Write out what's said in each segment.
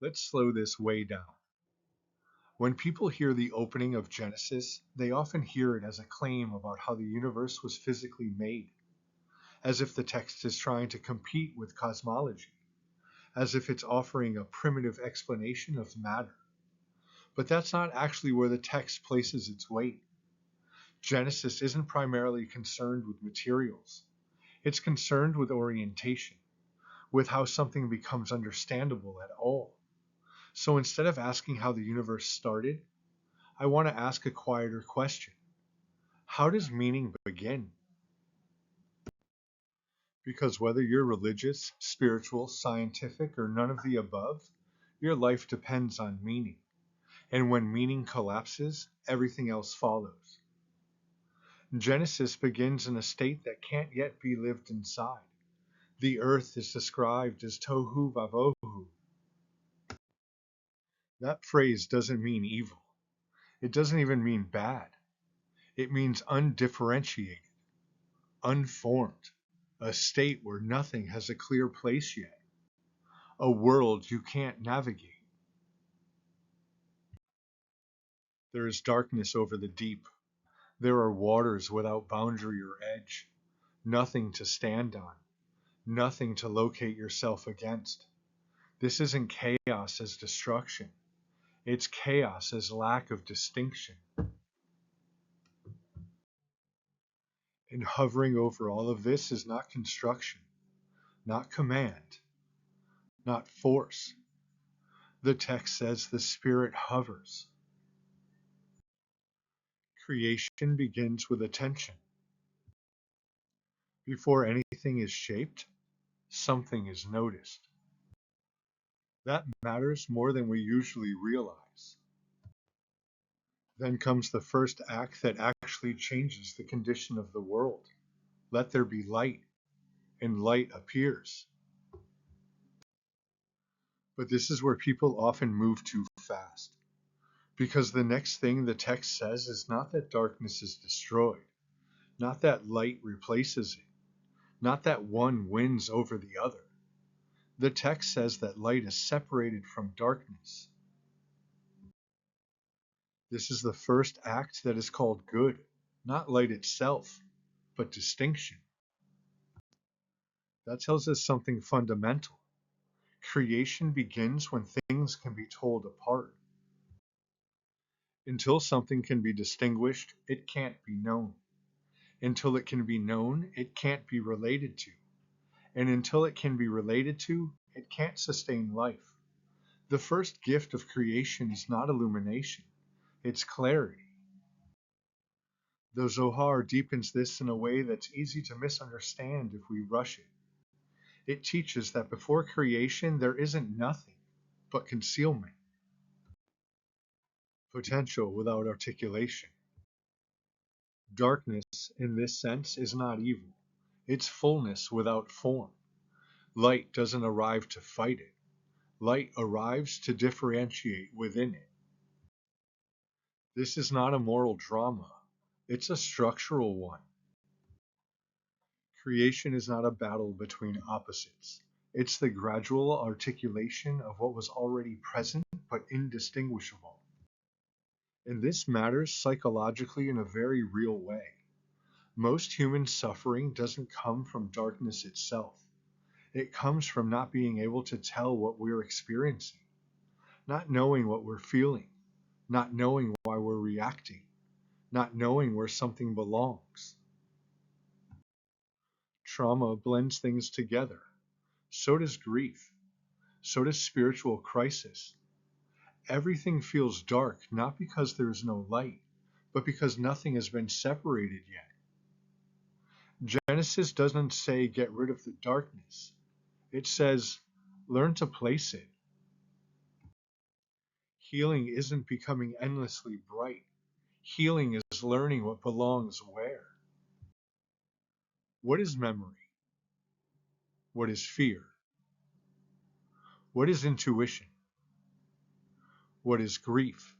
Let's slow this way down. When people hear the opening of Genesis, they often hear it as a claim about how the universe was physically made, as if the text is trying to compete with cosmology, as if it's offering a primitive explanation of matter. But that's not actually where the text places its weight. Genesis isn't primarily concerned with materials. It's concerned with orientation, with how something becomes understandable at all. So instead of asking how the universe started, I want to ask a quieter question. How does meaning begin? Because whether you're religious, spiritual, scientific, or none of the above, your life depends on meaning. And when meaning collapses, everything else follows. Genesis begins in a state that can't yet be lived inside. The earth is described as tohu vavohu. That phrase doesn't mean evil. It doesn't even mean bad. It means undifferentiated, unformed, a state where nothing has a clear place yet, a world you can't navigate. There is darkness over the deep. There are waters without boundary or edge, nothing to stand on, nothing to locate yourself against. This isn't chaos as destruction. It's chaos as lack of distinction. And hovering over all of this is not construction, not command, not force. The text says the Spirit hovers. Creation begins with attention. Before anything is shaped, something is noticed. That matters more than we usually realize. Then comes the first act that actually changes the condition of the world. Let there be light, and light appears. But this is where people often move too fast. Because the next thing the text says is not that darkness is destroyed, not that light replaces it, not that one wins over the other. The text says that light is separated from darkness. This is the first act that is called good, not light itself, but distinction. That tells us something fundamental. Creation begins when things can be told apart. Until something can be distinguished, it can't be known. Until it can be known, it can't be related to. And until it can be related to, it can't sustain life. The first gift of creation is not illumination, it's clarity. The Zohar deepens this in a way that's easy to misunderstand if we rush it. It teaches that before creation there isn't nothing but concealment, potential without articulation. Darkness, in this sense, is not evil. It's fullness without form. Light doesn't arrive to fight it. Light arrives to differentiate within it. This is not a moral drama. It's a structural one. Creation is not a battle between opposites. It's the gradual articulation of what was already present but indistinguishable. And this matters psychologically in a very real way. Most human suffering doesn't come from darkness itself. It comes from not being able to tell what we're experiencing, not knowing what we're feeling, not knowing why we're reacting, not knowing where something belongs. Trauma blends things together. So does grief. So does spiritual crisis. Everything feels dark not because there is no light, but because nothing has been separated yet. Genesis doesn't say get rid of the darkness. It says learn to place it. Healing isn't becoming endlessly bright. Healing is learning what belongs where. What is memory? What is fear? What is intuition? What is grief?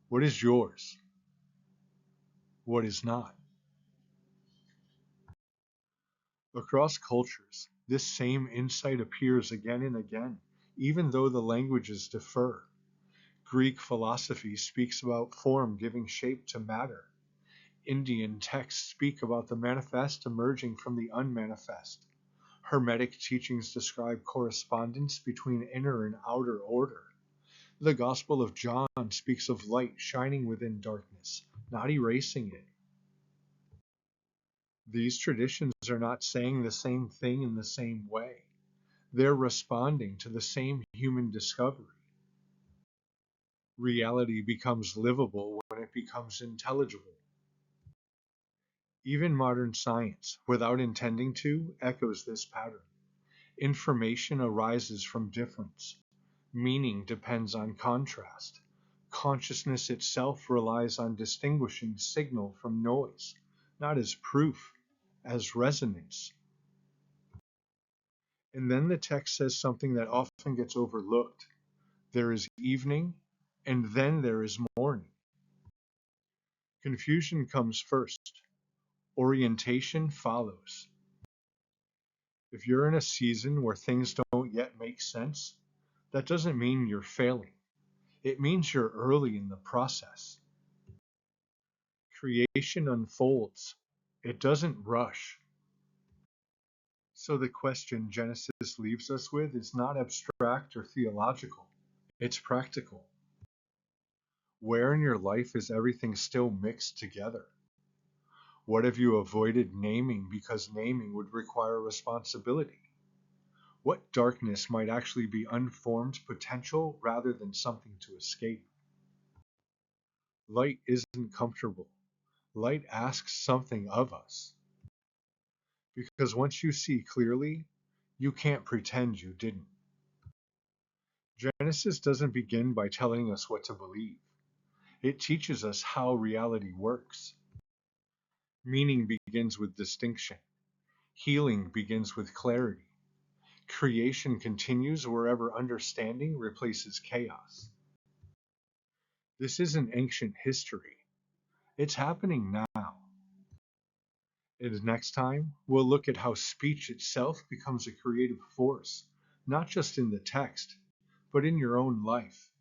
What is yours? What is not? Across cultures, this same insight appears again and again, even though the languages differ. Greek philosophy speaks about form giving shape to matter. Indian texts speak about the manifest emerging from the unmanifest. Hermetic teachings describe correspondence between inner and outer order. The Gospel of John speaks of light shining within darkness, not erasing it. These traditions are not saying the same thing in the same way. They're responding to the same human discovery. Reality becomes livable when it becomes intelligible. Even modern science, without intending to, echoes this pattern. Information arises from difference. Meaning depends on contrast. Consciousness itself relies on distinguishing signal from noise, not as proof, as resonance. And then the text says something that often gets overlooked. There is evening, and then there is morning. Confusion comes first. Orientation follows. If you're in a season where things don't yet make sense, that doesn't mean you're failing. It means you're early in the process. Creation unfolds. It doesn't rush. So the question Genesis leaves us with is not abstract or theological. It's practical. Where in your life is everything still mixed together? What have you avoided naming because naming would require responsibility? What darkness might actually be unformed potential rather than something to escape? Light isn't comfortable. Light asks something of us. Because once you see clearly, you can't pretend you didn't. Genesis doesn't begin by telling us what to believe. It teaches us how reality works. Meaning begins with distinction. Healing begins with clarity. Creation continues wherever understanding replaces chaos. This isn't ancient history. It's happening now. And next time, we'll look at how speech itself becomes a creative force, not just in the text, but in your own life.